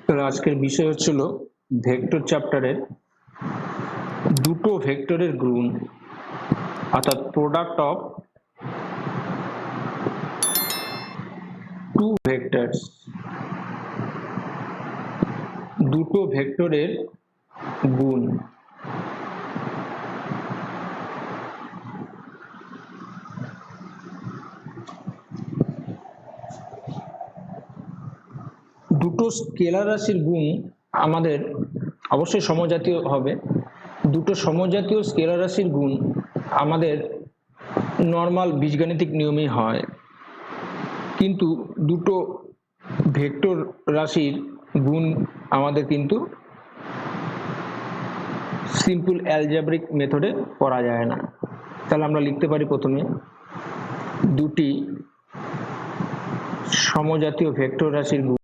তাহলে আজকের বিষয় হচ্ছিল ভেক্টর চ্যাপ্টারের দুটো ভেক্টরের গুণ, অর্থাৎ প্রোডাক্ট অফ টু ভেক্টরস, দুটো ভেক্টরের গুণ। দুটো স্কেলার রাশির গুণ আমাদের অবশ্যই সমজাতীয় হবে। দুটো সমজাতীয় স্কেলার রাশির গুণ আমাদের নর্মাল বীজগাণিতিক নিয়মেই হয়, কিন্তু দুটো ভেক্টর রাশির গুণ আমাদের কিন্তু সিম্পল অ্যালজেব্রিক মেথডে করা যায় না। তাহলে আমরা লিখতে পারি প্রথমে দুটি সমজাতীয় ভেক্টর রাশির গুণ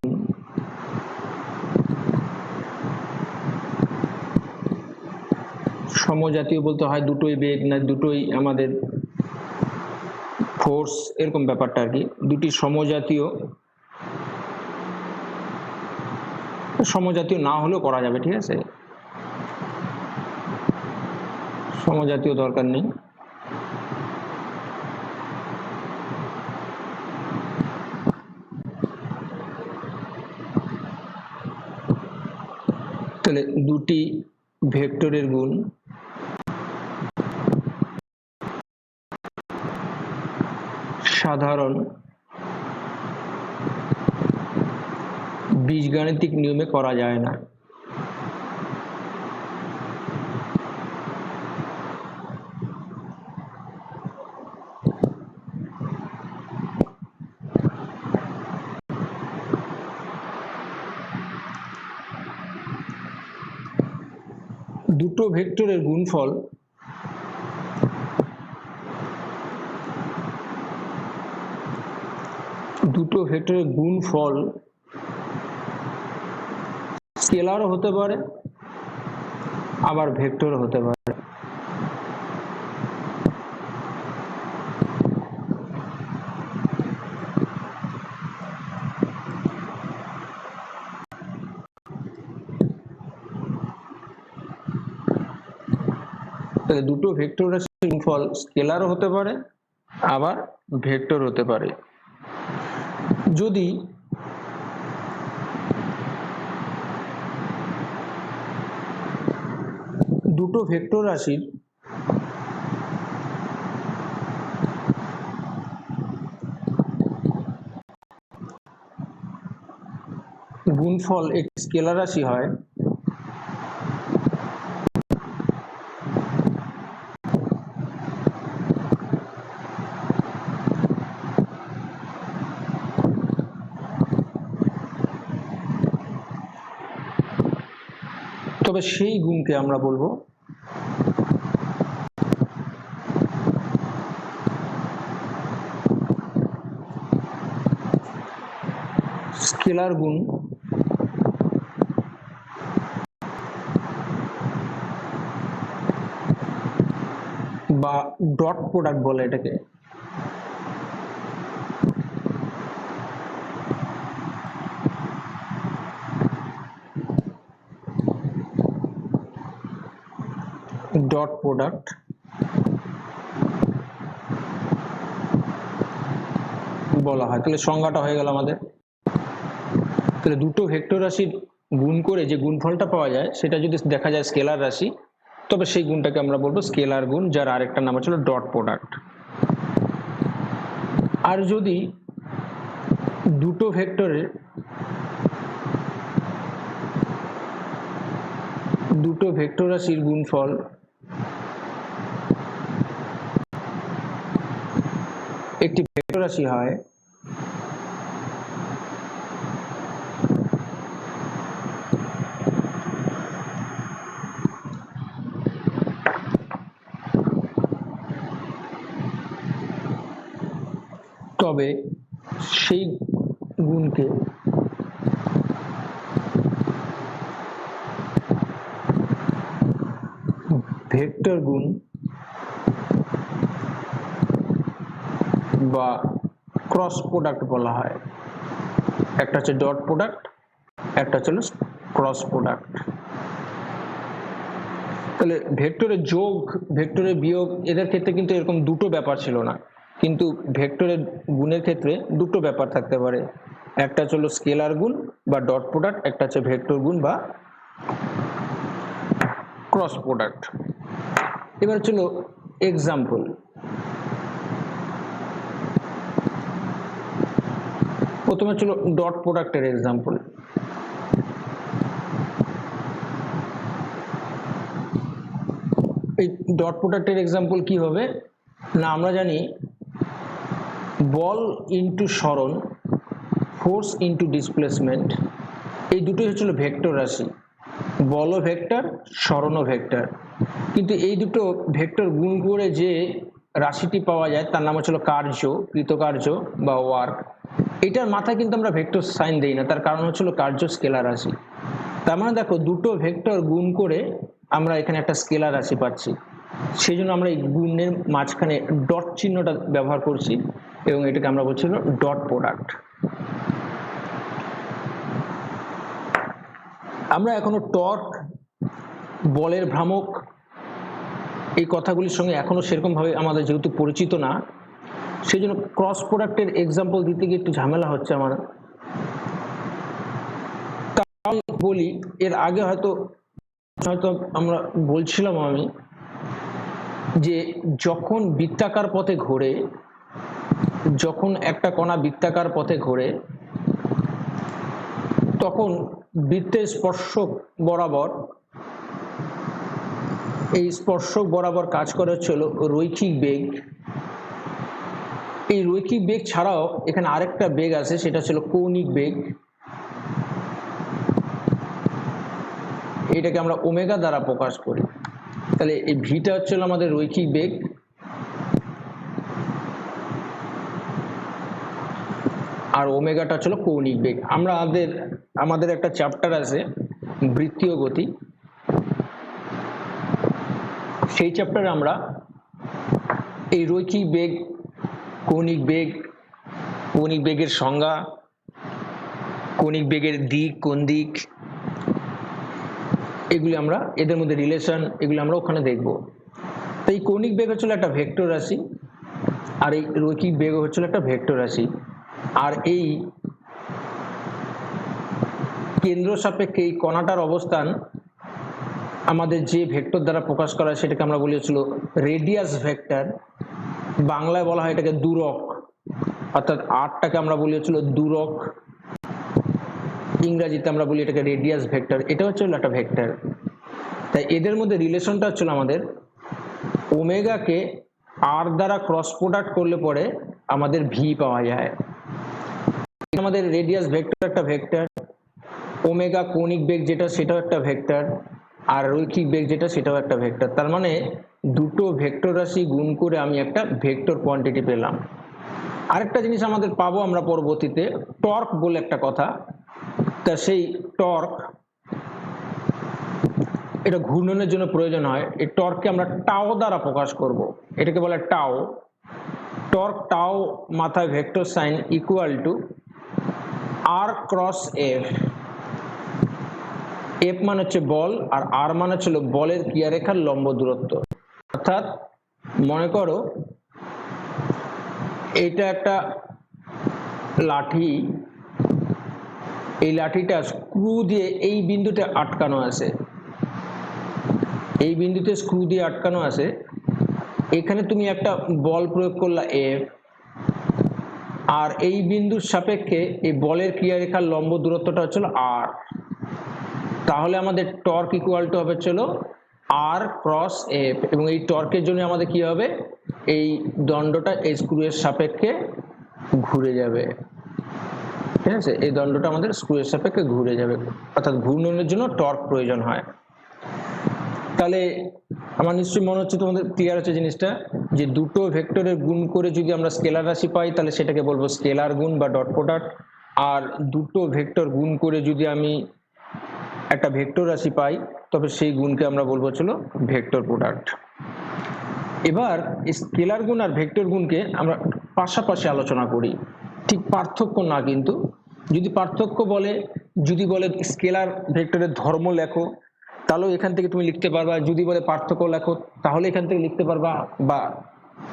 সমজাতীয় বলতে হয় দুটোই বেগ না দুটোই আমাদের ফোর্স, এরকম ব্যাপারটা আর কি। দুটি সমজাতীয় না হলেও করা যাবে, ঠিক আছে, সমজাতীয় দরকার নেই। তাহলে দুটি ভেক্টরের গুণ সাধারণ বীজগাণিতিক নিয়মে করা যায় না। দুটো ভেক্টরের গুণফল স্কেলারও হতে পারে আবার ভেক্টরও হতে পারে। তাহলে দুটো ভেক্টর রাশির গুণফল স্কেলারও হতে পারে আবার ভেক্টর হতে পারে। যদি দুটো ভেক্টর রাশির গুণফল একটি স্কেলার রাশি হয়, তবে সেই গুণকে আমরা বলবো স্কেলার গুণ বা ডট প্রোডাক্ট বলে এটাকে। ডট প্রোডাক্ট বলা হয়। তাহলে সংজ্ঞাটা হয়ে গেল আমাদের। তাহলে দুটো ভেক্টর রাশির গুণ করে যে গুণফলটা পাওয়া যায় সেটা যদি দেখা যায় স্কেলার রাশি, তবে সেই গুণটাকে আমরা বলবো স্কেলার গুণ, যার আরেকটা নাম হচ্ছে ডট প্রোডাক্ট। আর যদি দুটো ভেক্টর রাশির গুণফল একটি ভেক্টর রাশি হয়, তবে সেই গুণকে ভেক্টর গুণ বা ক্রস প্রোডাক্ট বলা হয়। একটা হচ্ছে ডট প্রোডাক্ট একটা হচ্ছে ক্রস প্রোডাক্ট। তাহলে ভেক্টরের যোগ, ভেক্টরের বিয়োগ এদের ক্ষেত্রে কিন্তু এরকম দুটো ব্যাপার ছিল না, কিন্তু ভেক্টরের গুণের ক্ষেত্রে দুটো ব্যাপার থাকতে পারে, একটা হচ্ছে স্কেলার গুণ বা ডট প্রোডাক্ট, একটা হচ্ছে ভেক্টর গুণ বা ক্রস প্রোডাক্ট। এবার হচ্ছিল এক্সাম্পল। প্রথমে ছিল ডট প্রোডাক্টের এক্সাম্পল। এই ডট প্রোডাক্টের এক্সাম্পল কি হবে না, আমরা জানি বল ইনটু সরণ, ফোর্স ইনটু ডিসপ্লেসমেন্ট, এই দুটোই হচ্ছিল ভেক্টর রাশি। বলও ভেক্টর, সরণও ভেক্টর, কিন্তু এই দুটো ভেক্টর গুণ করে যে রাশিটি পাওয়া যায় তার নাম হচ্ছিল কার্য, কৃতকার্য বা ওয়ার্ক। এটার মাথায় কিন্তু আমরা ভেক্টর সাইন দেই না, তার কারণ হচ্ছিল কার্য স্কেলার রাশি। তার মানে দেখো দুটো ভেক্টর গুণ করে আমরা এখানে একটা স্কেলার রাশি পাচ্ছি, সেই জন্য আমরা এই গুণের মাঝখানে ডট চিহ্নটা ব্যবহার করছি এবং এটাকে আমরা বলছি ডট প্রোডাক্ট। আমরা এখনো টর্ক, বলের ভ্রামক এই কথাগুলির সঙ্গে এখনো সেরকম ভাবে আমাদের যেহেতু পরিচিত না, সেই জন্য ক্রস প্রোডাক্টের এক্সাম্পল দিতে গিয়ে একটু ঝামেলা হচ্ছে আমার। তাই বলি, এর আগে হয়তো আমরা বলছিলাম আমি যে যখন বৃত্তাকার পথে ঘোরে, যখন একটা কণা বৃত্তাকার পথে ঘোরে তখন বৃত্তের স্পর্শক বরাবর, এই স্পর্শক বরাবর কাজ করে হচ্ছিল রৈখিক বেগ। এই রৈখিক বেগ ছাড়াও এখানে আরেকটা বেগ আছে, সেটা ছিল কৌণিক বেগ। এটাকে আমরা ওমেগা দ্বারা প্রকাশ করি। তাহলে এই ভিটা হচ্ছিল আমাদের রৈখিক বেগ, আর ওমেগাটা হচ্ছিল কৌণিক বেগ। আমাদের একটা চ্যাপ্টার আছে বৃত্তীয় গতি, সেই চ্যাপ্টারে আমরা এই রৈখিক বেগ, কৌণিক বেগ, কৌণিক বেগের সংজ্ঞা, কৌণিক বেগের দিক, কোন দিক, এগুলি আমরা, এদের মধ্যে রিলেশন, এগুলি আমরা ওখানে দেখব। তো এই কৌণিক বেগ হচ্ছিল একটা ভেক্টর রাশি, আর এই রৈখিক বেগ হচ্ছিল একটা ভেক্টর রাশি। আর এই কেন্দ্র সাপেক্ষে এই কণাটার অবস্থান আমাদের যে ভেক্টর দ্বারা প্রকাশ করা হয় সেটাকে আমরা বলি হচ্ছিল রেডিয়াস ভেক্টর। বাংলায় বলা হয় এটাকে দূরক, অর্থাৎ আরটাকে আমরা বলি হচ্ছিল দূরক, ইংরাজিতে আমরা বলি এটাকে রেডিয়াস ভেক্টর। এটা হচ্ছে একটা ভেক্টর। তাই এদের মধ্যে রিলেশনটা হচ্ছিল আমাদের ওমেগাকে আর দ্বারা ক্রস প্রোডাক্ট করলে পরে আমাদের ভি পাওয়া যায়। আমাদের রেডিয়াস ভেক্টর একটা ভেক্টর, ওমেগা কৌণিক বেগ যেটা সেটাও একটা ভেক্টর, আর রৈখিক বেগ যেটা সেটাও একটা ভেক্টর। তার মানে দুটো ভেক্টর রাশি গুণ করে আমি একটা ভেক্টর কোয়ান্টিটি পেলাম। আরেকটা জিনিস আমাদের পাবো আমরা পরবর্তীতে, টর্ক বলে একটা কথা। তা সেই টর্ক, এটা ঘূর্ণনের জন্য প্রয়োজন হয়। এই টর্ককে আমরা টাও দ্বারা প্রকাশ করব, এটাকে বলে টাও। টর্ক টাও মাথায় vector sign equal to R cross F. F মানে হচ্ছে বল, আর আর মানে হচ্ছে বলের ক্রিয়ারেখার লম্ব দূরত্ব। অর্থাৎ মনে করো এটা একটা লাঠি, এই লাঠিটা স্ক্রু দিয়ে এই বিন্দুতে আটকানো আছে, এই বিন্দুতে স্ক্রু দিয়ে আটকানো আছে। এখানে তুমি একটা বল প্রয়োগ করলা এফ, আর এই বিন্দুর সাপেক্ষে এই বলের ক্রিয়ারেখার লম্ব দূরত্বটা হচ্ছিল আর। তাহলে আমাদের টর্ক ইকুয়াল টু হবে চলো আর ক্রস এফ, এবং এই টর্কের জন্য আমাদের কি হবে, এই দণ্ডটা এই স্ক্রু এর সাপেক্ষে ঘুরে যাবে। ঠিক আছে, এই দণ্ডটা আমাদের স্ক্রু এর সাপেক্ষে ঘুরে যাবে, অর্থাৎ ঘূর্ণনের জন্য টর্ক প্রয়োজন হয়। তাহলে আমার নিশ্চয়ই মনে হচ্ছে তোমাদের ক্লিয়ার হচ্ছে জিনিসটা, যে দুটো ভেক্টরের গুণ করে যদি আমরা স্কেলার রাশি পাই তাহলে সেটাকে বলবো স্কেলার গুণ বা ডট প্রোডাক্ট, আর দুটো ভেক্টর গুণ করে যদি আমি একটা ভেক্টর রাশি পাই তবে সেই গুণকে আমরা বলবো চলো ভেক্টর প্রোডাক্ট। এবার স্কেলার গুণ আর ভেক্টর গুণকে আমরা পাশাপাশি আলোচনা করি, ঠিক পার্থক্য না, কিন্তু যদি পার্থক্য বলে যদি বলে স্কেলার ভেক্টরের ধর্ম লেখো তাহলেও এখান থেকে তুমি লিখতে পারবা, যদি বলে পার্থক্য লেখো তাহলে এখান থেকে লিখতে পারবা, বা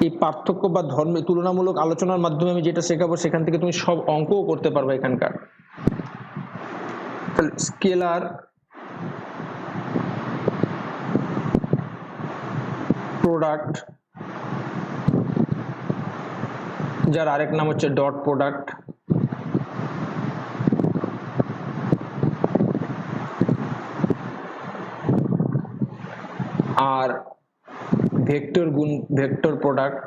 এই পার্থক্য বা ধর্মে তুলনামূলক আলোচনার মাধ্যমে আমি যেটা শেখাবো সেখান থেকে তুমি সব অঙ্কও করতে পারবা এখানকার। তাহলে স্কেলার প্রোডাক্ট, যার আরেক নাম হচ্ছে ডট প্রোডাক্ট, আর ভেক্টর গুণ ভেক্টর প্রোডাক্ট,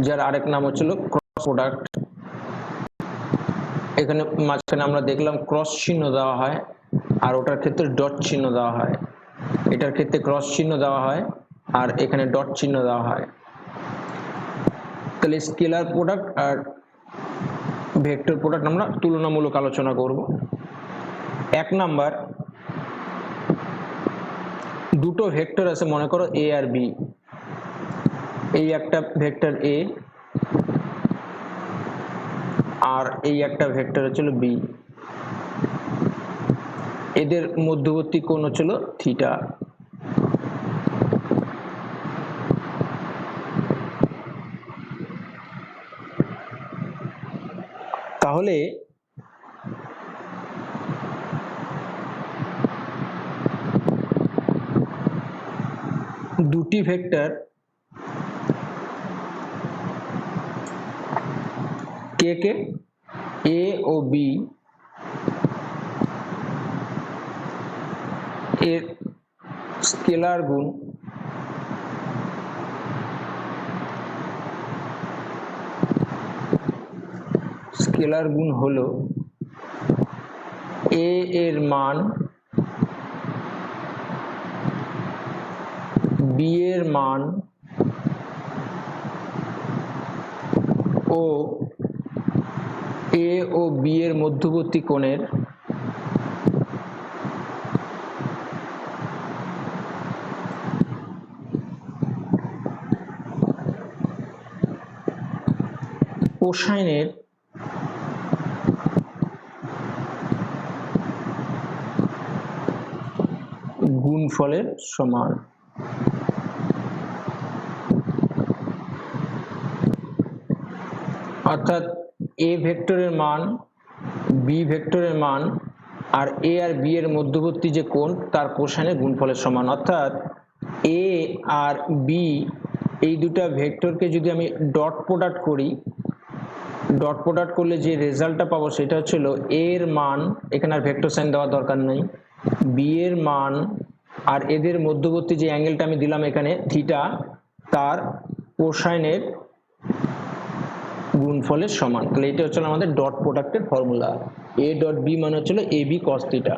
যার আরেক নাম হচ্ছিল ক্রস প্রোডাক্ট। এখানে মাঝখানে আমরা দেখলাম ক্রস চিহ্ন দেওয়া হয়, আর ওটার ক্ষেত্রে ডট চিহ্ন দেওয়া হয়, এটার ক্ষেত্রে ক্রস চিহ্ন দেওয়া হয় আর এখানে ডট চিহ্ন দেওয়া হয়। তাহলে স্কেলার প্রোডাক্ট আর ভেক্টর প্রোডাক্ট আমরা তুলনামূলক আলোচনা করব। এক নাম্বার, দুটো ভেক্টর আছে মনে করো এ আর বি, এই একটা ভেক্টর এ আর এই একটা ভেক্টর হচ্ছিল বি, এদের মধ্যবর্তী কোণ হচ্ছিল থিটা। তাহলে দুটি ভেক্টর কে কে এ ও বি এর স্কেলার গুণ হলো এ এর মান বি এর মান ও এ ও বি এর মধ্যবর্তী কোণের কোসাইনের গুণফলের সমান। অর্থাৎ এ ভেক্টরের মান, বি ভেক্টরের মান আর এ আর বি এর মধ্যবর্তী যে কোণ তার কোসাইনের গুণফলের সমান। অর্থাৎ এ আর বি এই দুটা ভেক্টরকে যদি আমি ডট প্রোডাক্ট করি, ডট প্রোডাক্ট করলে যে রেজাল্টটা পাবো সেটা হচ্ছিল এ এর মান, এখানে আর ভেক্টর সাইন দেওয়ার দরকার নেই, বি এর মান আর এদের মধ্যবর্তী যে অ্যাঙ্গেলটা আমি দিলাম এখানে থিটা, তার কোসাইনের গুণফলের সমান। তাহলে এটা হচ্ছে আমাদের ডট প্রোডাক্টের ফর্মুলা, এ ডট বি মানে হচ্ছিল এ বি কস থিটা।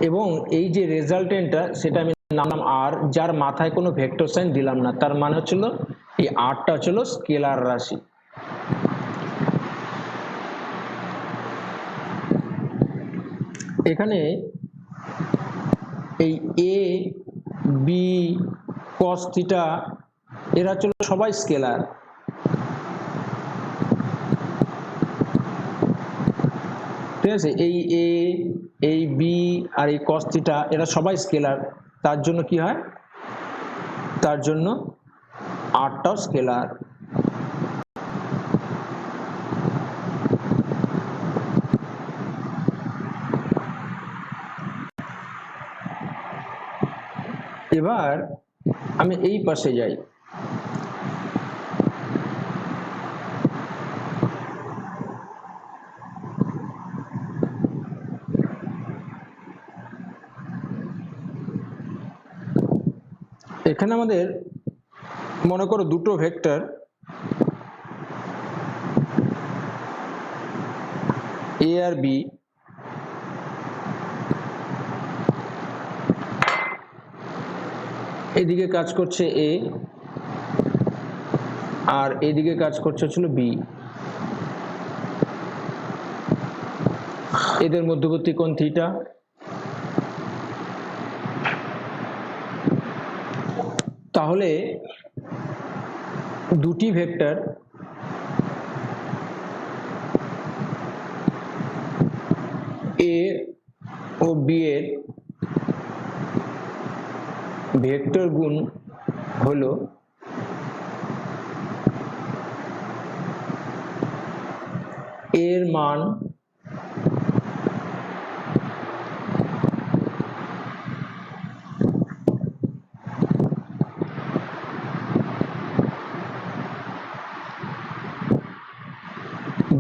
এবং এই যে রেজাল্টেন্টটা সেটা আমি নামলাম আর, যার মাথায় কোনো ভেক্টর সাইন দিলাম না, তার মানে হচ্ছিল এই আরটা হচ্ছিল স্কেলার রাশি। এখানে এই এ বি কস থিটা এরা হচ্ছিল সবাই স্কেলার, ঠিক আছে। এই এ, এই বি আর এই কস থিটা এরা সবাই স্কেলার, তার জন্য কি হয়, তার জন্য আরটাও স্কেলার। এবার আমি এই পাশে যাই, এখানে আমাদের মনে করো দুটো ভেক্টর এ আর বি, এদিকে কাজ করছে এ আর এদিকে কাজ করছে হচ্ছিল বি, এদের মধ্যবর্তী কোণ থিটা। তাহলে দুটি ভেক্টর এ ও বি এর ভেক্টর গুণ হলো এর মান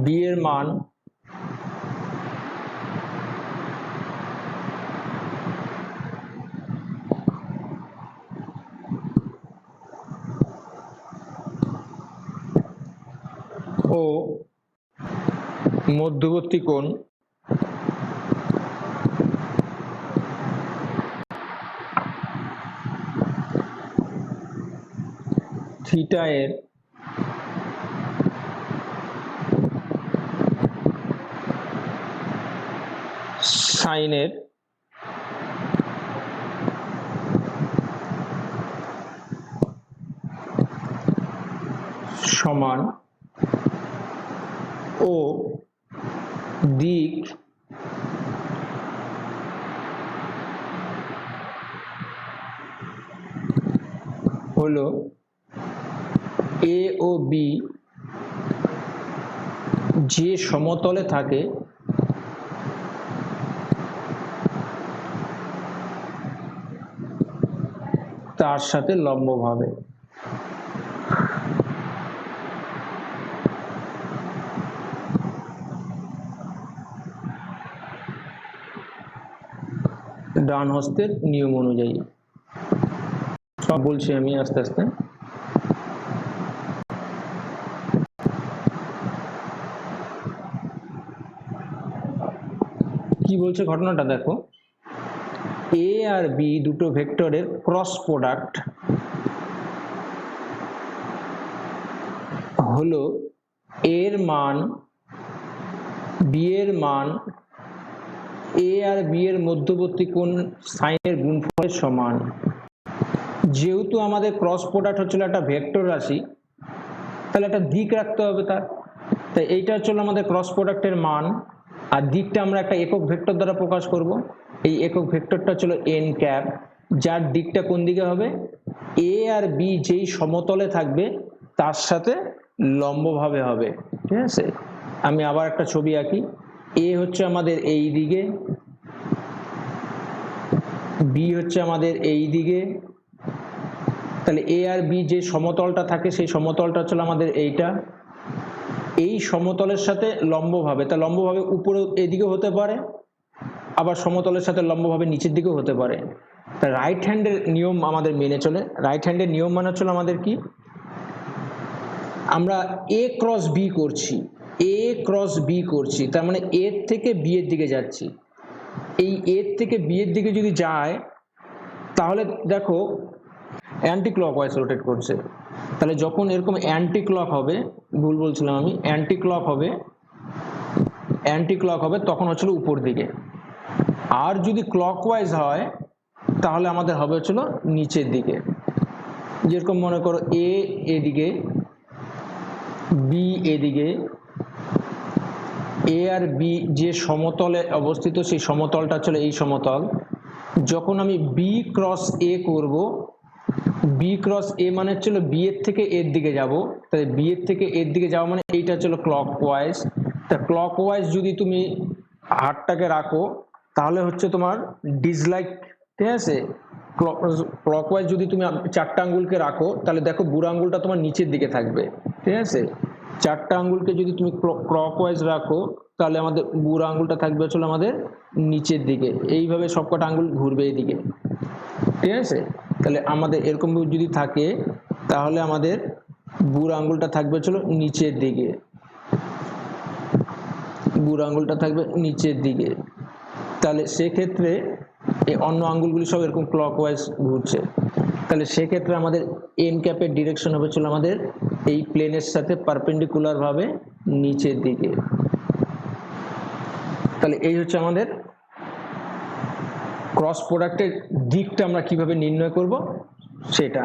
বি এর মান ও মধ্যবর্তী কোণ থিটা এর সাইনের সমান ও দিক হলো এ ও বি যে সমতলে থাকে তার সাথে লম্বভাবে। ডান হস্তের নিয়ম অনুযায়ী সব বলছি আমি আস্তে আস্তে। কি বলছে ঘটনাটা দেখো, এ আর বি দুটো ভেক্টরের ক্রস প্রোডাক্ট হলো এর মান বি এর মান এ আর বি এর মধ্যবর্তী কোণ সাইনের গুণফলের সমান। যেহেতু আমাদের ক্রস প্রোডাক্ট হচ্ছিল একটা ভেক্টর রাশি, তাহলে একটা দিক রাখতে হবে তার, তাই এইটা হচ্ছিল আমাদের ক্রস প্রোডাক্টের মান, আর দিকটা আমরা একটা একক ভেক্টর দ্বারা প্রকাশ করব। এই একক ভেক্টরটা ছিল এন ক্যাপ, যার দিকটা কোন দিকে হবে, এ আর বি যেই সমতলে থাকবে তার সাথে লম্বভাবে হবে। ঠিক আছে, আমি আবার একটা ছবি আঁকি। এ হচ্ছে আমাদের এই দিকে, বি হচ্ছে আমাদের এই দিকে, তাহলে এ আর বি যে সমতলটা থাকে সেই সমতলটা হচ্ছে আমাদের এইটা, এই সমতলের সাথে লম্বভাবে, তা লম্বভাবে উপরে এদিকে হতে পারে, আবার সমতলের সাথে লম্বভাবে নিচের দিকেও হতে পারে। তা রাইট হ্যান্ডের নিয়ম আমাদের মেনে চলে। রাইট হ্যান্ডের নিয়ম মানে হচ্ছে আমাদের কি, আমরা এ ক্রস বি করছি, এ ক্রস বি করছি, তার মানে এর থেকে বি এর দিকে যাচ্ছি। এই এর থেকে বি এর দিকে যদি যায় তাহলে দেখো অ্যান্টি ক্লকওয়াইজ রোটেট করছে। তাহলে যখন এরকম অ্যান্টি ক্লক হবে, ভুল বলছিলাম আমি, অ্যান্টি ক্লক হবে তখন হচ্ছিল উপর দিকে। আর যদি ক্লকওয়াইজ হয় তাহলে আমাদের হবে হচ্ছিল নিচের দিকে। যেরকম মনে করো এ এদিকে, বি এদিকে, এ আর বি যে সমতলে অবস্থিত সেই সমতলটা ছিল এই সমতল। যখন আমি বি ক্রস এ করব, বি ক্রস এ মানে হচ্ছিল বি এর থেকে এর দিকে যাব, তাহলে বি এর থেকে এর দিকে যাওয়া মানে এইটা হচ্ছিল ক্লকওয়াইজ। তা ক্লকওয়াইজ যদি তুমি হাতটাকে রাখো তাহলে হচ্ছে তোমার ডিসলাইক। ঠিক আছে, ক্লকওয়াইজ যদি তুমি চারটা আঙ্গুলকে রাখো তাহলে দেখো বুড়ো আঙ্গুলটা তোমার নিচের দিকে থাকবে। ঠিক আছে, চারটা আঙ্গুলকে যদি তুমি ক্লকওয়াইজ রাখো তাহলে আমাদের বুড়ো আঙ্গুলটা থাকবে হচ্ছে আমাদের নিচের দিকে, এইভাবে সবকটা আঙ্গুল ঘুরবে এইদিকে। ঠিক আছে, তাহলে আমাদের এরকম যদি থাকে তাহলে আমাদের বুড়ো আঙ্গুলটা থাকবে হচ্ছে নিচের দিকে, বুড়ো আঙ্গুলটা থাকবে নিচের দিকে। তাহলে সেক্ষেত্রে এই অন্য আঙ্গুলগুলি সব এরকম ক্লকওয়াইজ ঘুরছে, তাহলে সেক্ষেত্রে আমাদের এন ক্যাপের ডিরেকশন হবে ছিল আমাদের এই প্লেনের সাথে পারপেন্ডিকুলার ভাবে নিচের দিকে। তাহলে এই হচ্ছে আমাদের ক্রস প্রোডাক্টের দিকটা আমরা কিভাবে নির্ণয় করব সেটা।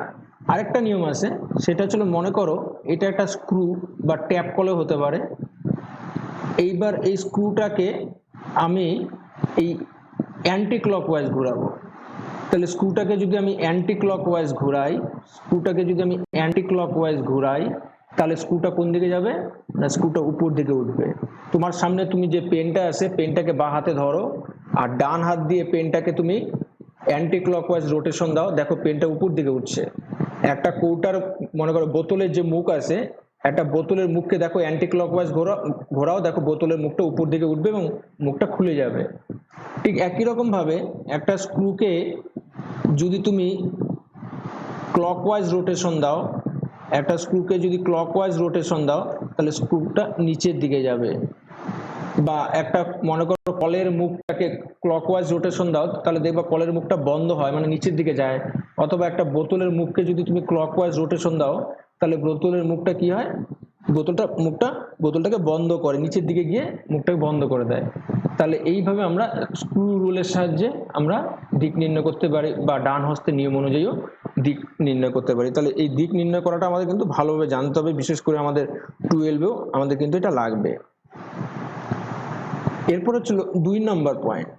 আরেকটা নিয়ম আছে, সেটা হচ্ছে মনে করো এটা একটা স্ক্রু বা ট্যাপ কলও হতে পারে। এইবার এই স্ক্রুটাকে আমি এই অ্যান্টি ক্লকওয়াইজ ঘোরাবো। তাহলে স্ক্রুটাকে যদি আমি অ্যান্টি ক্লকওয়াইজ ঘুরাই, তাহলে স্ক্রুটা কোন দিকে যাবে না, স্ক্রুটা উপর দিকে উঠবে। তোমার সামনে তুমি যে পেনটা আছে, পেনটাকে বাঁ হাতে ধরো আর ডান হাত দিয়ে পেনটাকে তুমি অ্যান্টি ক্লকওয়াইজ রোটেশন দাও, দেখো পেনটা উপর দিকে উঠছে। একটা কৌটার মনে করো বোতলের যে মুখ আছে, একটা বোতলের মুখকে দেখো অ্যান্টি ক্লকওয়াইজ ঘোরাও, দেখো বোতলের মুখটা উপর দিকে উঠবে এবং মুখটা খুলে যাবে। ঠিক একই রকম ভাবে একটা স্ক্রুকে যদি তুমি ক্লকওয়াইজ রোটেশন দাও, তাহলে স্ক্রুটা নিচের দিকে যাবে। বা একটা মনে করো কলের মুখটাকে ক্লকওয়াইজ রোটেশন দাও, তাহলে দেখবা কলের মুখটা বন্ধ হয়, মানে নিচের দিকে যায়। অথবা একটা বোতলের মুখকে যদি তুমি ক্লকওয়াইজ রোটেশন দাও, তাহলে বোতলের মুখটা কি হয়, বোতলটাকে বন্ধ করে, নিচের দিকে গিয়ে মুখটাকে বন্ধ করে দেয়। তাহলে এইভাবে আমরা স্ক্রু রুলের সাহায্যে আমরা দিক নির্ণয় করতে পারি, বা ডান হস্তের নিয়ম অনুযায়ীও দিক নির্ণয় করতে পারি। তাহলে এই দিক নির্ণয় করাটা আমাদের কিন্তু ভালোভাবে জানতে হবে, বিশেষ করে আমাদের 12এও আমাদের কিন্তু এটা লাগবে। এরপর হচ্ছিল 2 নম্বর পয়েন্ট,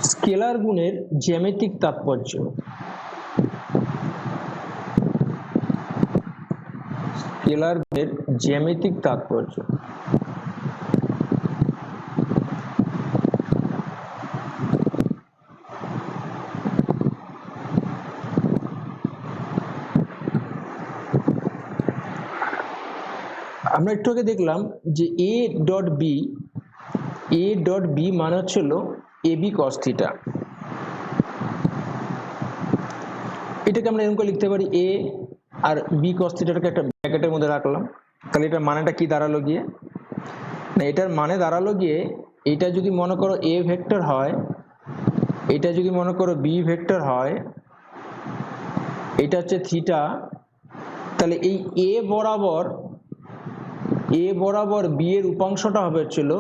স্কেলার গুণের জ্যামিতিক তাৎপর্য। স্কেলার গুণের জ্যামিতিক তাৎপর্য। আমরা একটু আগে দেখলাম যে এ ডট বি মানে হচ্ছিল এ বি কস থিটা। এটাকে আমরা এরকম করে লিখতে পারি, এ আর বি কস থিটাটাকে একটা ব্র্যাকেটের মধ্যে রাখলাম। তাহলে এটার মানেটা কি দাঁড়ালো গিয়ে না, এটার মানে দাঁড়ালো গিয়ে, এটা যদি মনে করো এ ভেক্টর হয়, এটা যদি মনে করো বি ভেক্টর হয়, এটা হচ্ছে থিটা, তাহলে এই এ বরাবর বি এর উপাংশটা হবে হচ্ছিল,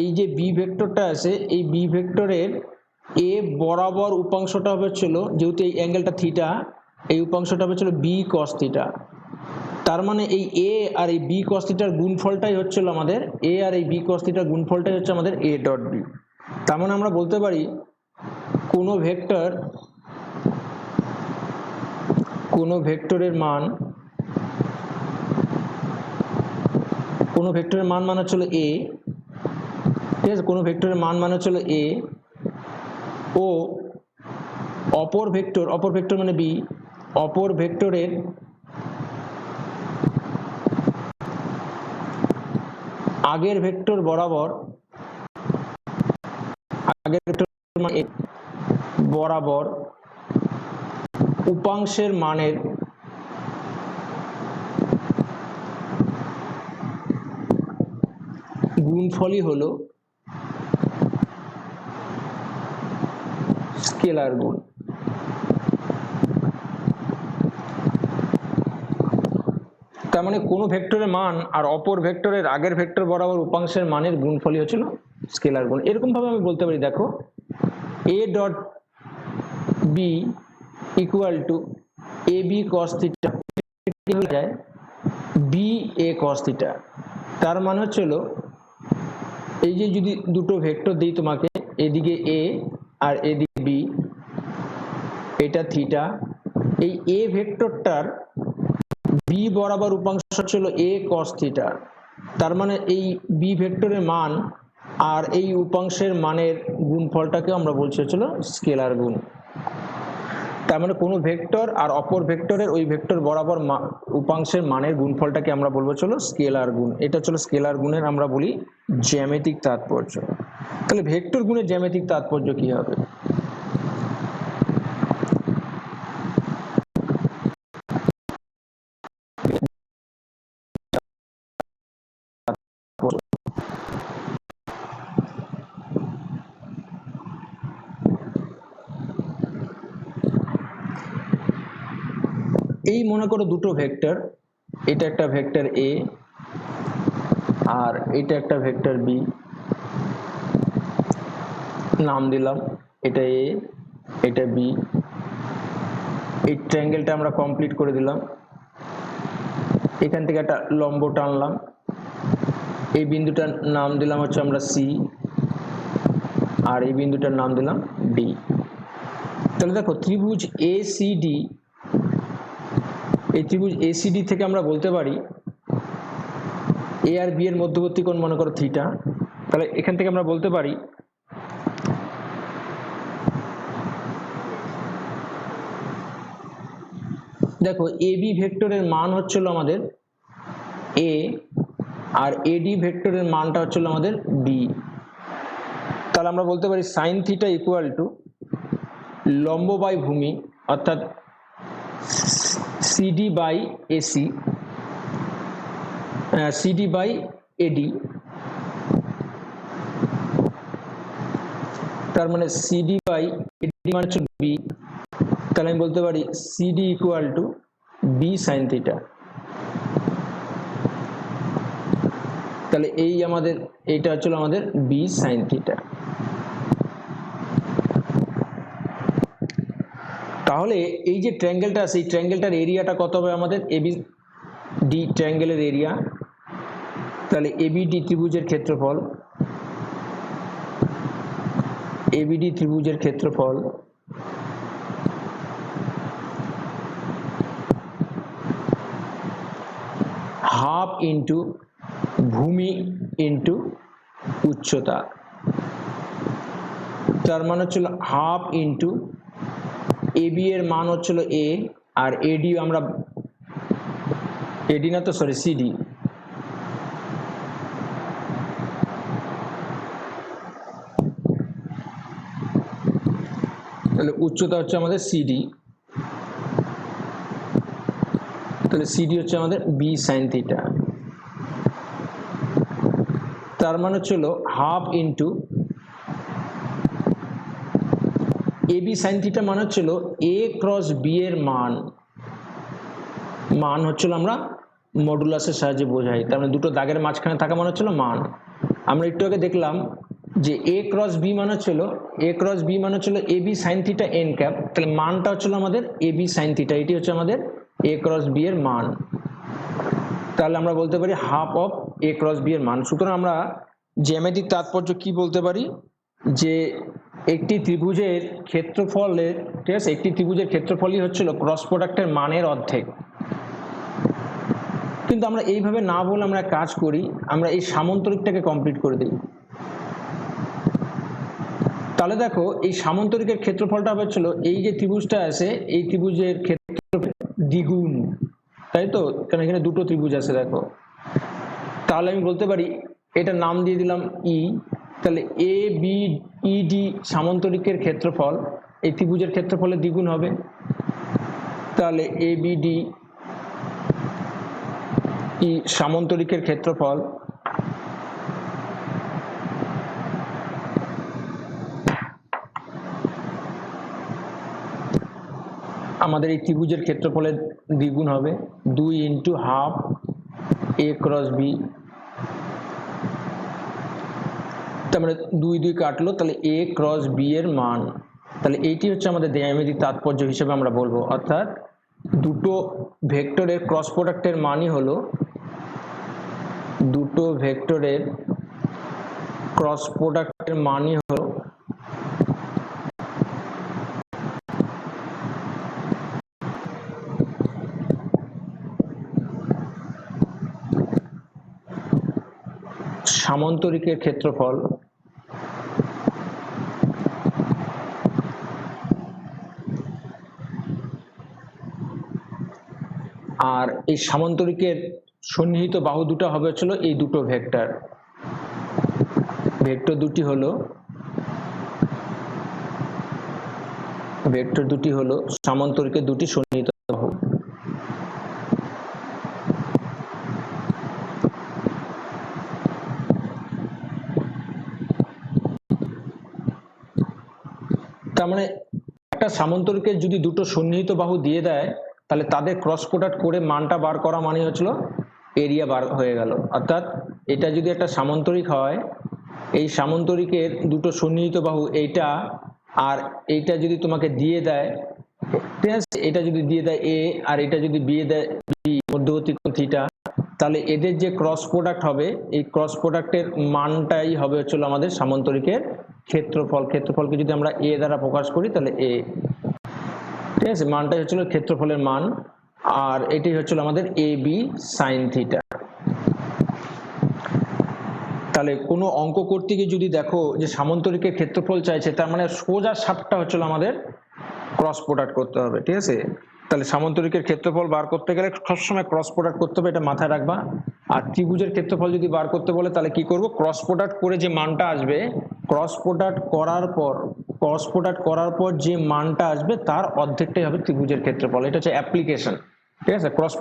এই যে বি ভেক্টরটা আছে, এই বি ভেক্টরের এ বরাবর উপাংশটা হবে হচ্ছিল, যেহেতু এই অ্যাঙ্গেলটা থিটা, এই উপাংশটা হবে হচ্ছিল বি কস থিটা। তার মানে এই এ আর এই বি কস থিটার গুণফলটাই হচ্ছিল আমাদের, এ আর এই বি কস থিটার গুণফলটাই হচ্ছে আমাদের এ ডট বি। তার মানে আমরা বলতে পারি কোনো ভেক্টরের মান মানে হচ্ছিল এ, ঠিক আছে, কোনো ভেক্টরের মান মানে হচ্ছিল এ, ও অপর ভেক্টর মানে বি, অপর ভেক্টরের আগের ভেক্টর বরাবর উপাংশের মানের গুণফলই হলো স্কেলার গুণ। তার মানে কোনো ভেক্টরের মান আর অপর ভেক্টরের আগের ভেক্টর বরাবর উপাংশের মানের গুণফলই হচ্ছিল স্কেলার গুণ। এরকম ভাবে আমি বলতে পারি, দেখো A dot B equal to A B cos theta হয়ে যায় বি এ কস থিটা। তার মানে হচ্ছিল, এই যে যদি দুটো ভেক্টর দিই তোমাকে, এদিকে এ আর এদিকে বি, এটা থিটা, এই এ ভেক্টরটার বি বরাবর উপাংশ ছিল এ কস থিটা। তার মানে এই বি ভেক্টরের মান আর এই উপাংশের মানের গুণফলটাকে আমরা বলছি হচ্ছিল স্কেলার গুণ। তার মানে কোনো ভেক্টর আর অপর ভেক্টরের ওই ভেক্টর বরাবর উপাংশের মানের গুণফলটাকে আমরা বলবো চলো স্কেলার গুণ। এটা হলো স্কেলার গুণের আমরা বলি জ্যামিতিক তাৎপর্য। তাহলে ভেক্টর গুণের জ্যামিতিক তাৎপর্য কি হবে? এই মনে করো দুটো ভেক্টর, এটা একটা ভেক্টর এ আর এটা একটা ভেক্টর বি, নাম দিলাম এটা এ এটা বি। এই ট্রায়াঙ্গেলটা আমরা কমপ্লিট করে দিলাম, এখান থেকে একটা লম্ব টানলাম, এই বিন্দুটার নাম দিলাম হচ্ছে আমরা সি, আর এই বিন্দুটার নাম দিলাম ডি। তাহলে দেখো ত্রিভুজ এসিডি, এই ত্রিভুজ এসিডি থেকে আমরা বলতে পারি এ আর বি এর মধ্যবর্তী কোণ মনে করো থিটা। তাহলে এখান থেকে আমরা বলতে পারি দেখো এ বি ভেক্টরের মান হচ্ছিল আমাদের এ, আর এডি ভেক্টরের মানটা হচ্ছিল আমাদের বি। তাহলে আমরা বলতে পারি সাইন থিটা ইকুয়াল টু লম্ব বাই ভূমি অর্থাৎ CD by AC, CD by AD. তার মানে সিডি বাই এডি মানে হচ্ছে বি। তাহলে আমি বলতে পারি CD equal to B sine theta. তাহলে এই আমাদের এইটা হচ্ছিল আমাদের বি সাইন থিটা। তাহলে এই যে ট্রায়াঙ্গেলটা আছে এই ট্রায়াঙ্গেলটার এরিয়াটা কত হবে আমাদের এবি ডি ট্রায়াঙ্গেলের এরিয়া। তাহলে এবিডি ত্রিভুজের ক্ষেত্রফল, এবিডি ত্রিভুজের ক্ষেত্রফল হাফ ইন্টু ভূমি ইন্টু উচ্চতা। তার মানে হচ্ছিল হাফ ইন্টু এবি এর মান হচ্ছিল এ, আর এডি আমরা এডি না তো সরি সিডি, তাহলে উচ্চতা হচ্ছে আমাদের সিডি। তাহলে সিডি হচ্ছে আমাদের বি সাইন থিটা। তার মানে হচ্ছিল half into AB sine theta মানে হচ্ছিল এ ক্রস বি এর মান হচ্ছিল আমরা মডুলাসের সাহায্যে বোঝাই। তার মানে দুটো দাগের মাঝখানে থাকা মানে হচ্ছিল মান। আমরা একটু আগে দেখলাম যে এ ক্রস বি মানে হচ্ছিল A B sine theta N cap. তাহলে মানটা হচ্ছিল আমাদের এ বি সাইন থিটা, এটি হচ্ছে আমাদের এ ক্রস বি এর মান। তাহলে আমরা বলতে পারি half of A cross B এর মান। সুতরাং আমরা জ্যামিতিক তাৎপর্য কি বলতে পারি যে একটি ত্রিভুজের ক্ষেত্রফলের, ঠিক আছে, একটি ত্রিভুজের ক্ষেত্রফলই হচ্ছিল ক্রস প্রোডাক্টের মানের অর্ধেক। কিন্তু আমরা এইভাবে না বলে আমরা কাজ করি, আমরা এই সামান্তরিকটাকে কমপ্লিট করে দিই। তাহলে দেখো এই সামান্তরিকের ক্ষেত্রফলটা হচ্ছিল এই যে ত্রিভুজটা আছে এই ত্রিভুজের ক্ষেত্রফল দ্বিগুণ, তাই তো, কারণ এখানে দুটো ত্রিভুজ আছে দেখো। তাহলে আমি বলতে পারি এটা নাম দিয়ে দিলাম ই। তাহলে এ বি ই ডি সামান্তরিকের ক্ষেত্রফল এই ত্রিভুজের ক্ষেত্রফলের দ্বিগুণ হবে। তাহলে এ বি ডি ই সামান্তরিকের ক্ষেত্রফল আমাদের এই ত্রিভুজের ক্ষেত্রফলের দ্বিগুণ হবে 2 ইন্টু হাফ এ ক্রস বি। তার মানে 2 2 কাটলো, তাহলে এ ক্রস বি এর মান। তাহলে এইটি হচ্ছে আমাদের জ্যামিতিক তাৎপর্য হিসেবে আমরা বলবো, অর্থাৎ দুটো ভেক্টরের ক্রস প্রোডাক্টের মানই হলো, দুটো ভেক্টরের ক্রস প্রোডাক্টের মানই হলো সামান্তরিকের ক্ষেত্রফল আর এই সামান্তরিকের সন্নিহিত বাহু দুটো হবে হচ্ছিল এই দুটো ভেক্টর। ভেক্টর দুটি হলো সামান্তরিকের দুটি সন্নিহিত বাহু। তার মানে একটা সামান্তরিকের যদি দুটো সন্নিহিত বাহু দিয়ে দেয় তাহলে তাদের ক্রস প্রোডাক্ট করে মানটা বার করা মানে হচ্ছিল এরিয়া বার হয়ে গেল। অর্থাৎ এটা যদি একটা সামান্তরিক হয়, এই সামান্তরিকের দুটো সন্নিহিত বাহু এইটা আর এইটা যদি তোমাকে দিয়ে দেয়, ঠিক আছে, এটা যদি দিয়ে দেয় এ আর এটা যদি দিয়ে দেয় বি মধ্যবর্তী কোণ থিটা, তাহলে এদের যে ক্রস প্রোডাক্ট হবে এই ক্রস প্রোডাক্টের মানটাই হবে হচ্ছিল আমাদের সামান্তরিকের ক্ষেত্রফল। ক্ষেত্রফলকে যদি আমরা এ দ্বারা প্রকাশ করি তাহলে এ, ঠিক আছে, মানটাই হচ্ছিল ক্ষেত্রফলের মান, আর এটাই হচ্ছিল আমাদের এ বি সাইন থিটা। তাহলে কোনো অঙ্ক করতে গিয়ে যদি দেখো যে সামান্তরিকের ক্ষেত্রফল চাইছে, তার মানে সোজা সাপটা হচ্ছিল আমাদের ক্রস প্রোডাক্ট করতে হবে, ঠিক আছে। তাহলে সামান্তরিকের ক্ষেত্রফল বার করতে গেলে সবসময় ক্রস প্রোডাক্ট করতে হবে, এটা মাথায় রাখবা। আর ত্রিভুজের ক্ষেত্রফল যদি বার করতে বলে তাহলে কি করব, ক্রস প্রোডাক্ট করে যে মানটা আসবে, ক্রস প্রোডাক্ট করার পর যে মানটা আসবে তার অর্ধেকটাই হবে ত্রিভুজের ক্ষেত্রফল। এটা হচ্ছে অ্যাপ্লিকেশন, ঠিক আছে। ক্রস